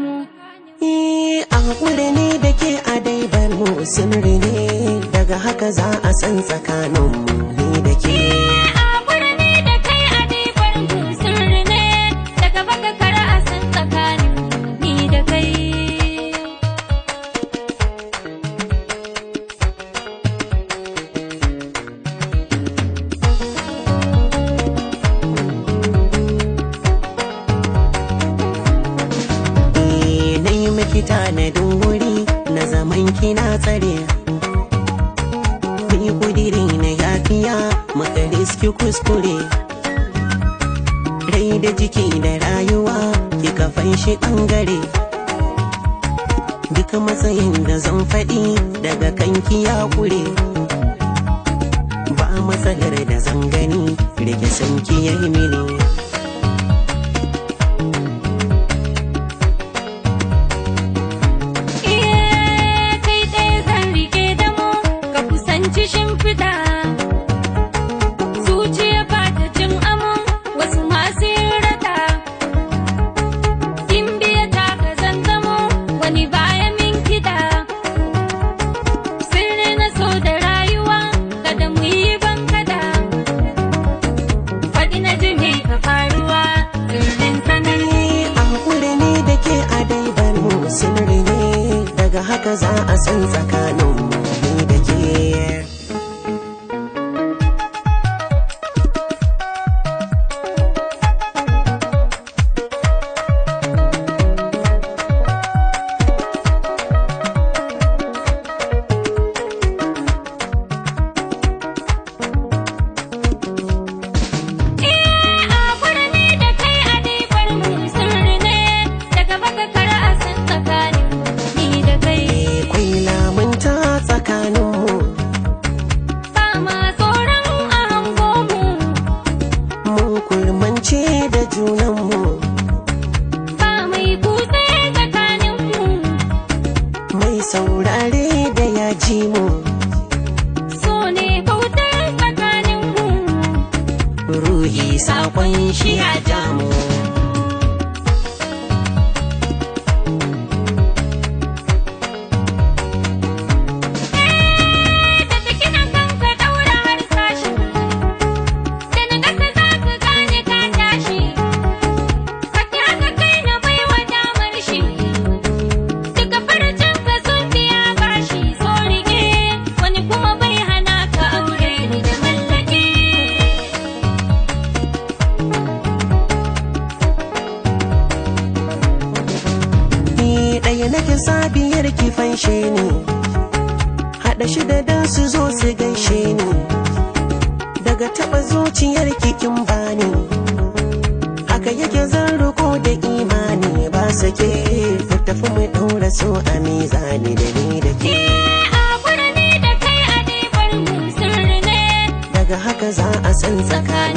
mu. A haƙuri ne da ke a daibar mu sirri ne, daga haka za a san tsakanin mu ni da ke. A haƙuri ne da kai a daibar mu sirri ne, daga baka kar a san tsakanin mu ni da kai. Tanadin wuri na zaman kina tsare ni kudiri na yafiya maka riski kuskure rai da jiki da rayuwa kika fanshi ɓangare duka matsayin da zan faɗi daga kanki ya kure ba matsalar da zan gani rike sanki ya yi mini. Shimfiɗa zuciya ba ta cin amon wasu masu rada in biya ta ka zanzamo wani baya min kiɗa sirri na so da rayuwa kada mu yi ban kada faɗi na ji me ka faruwa sirrin sanani a hakuri ne da ke a daibar mu sirri ne daga haka za a san tsakanin mu ni da ke. Kurmance da junanmu ba mai kutse tsakaninmu mai saurare da ya ji mu so ne bautar tsakaninmu ruhi sakon shi ya ja mu. Ɗaya nake sabiyar ki fanshe ni haɗa shi da dan su zo su gaishe ni daga taɓa zuciyar kin bani haka yake zan riko da imani ba sake mu tafi mu ɗaura so a mizani da ni da ke. A ne da kai a daibar mu sirri ne daga haka za a san tsakanin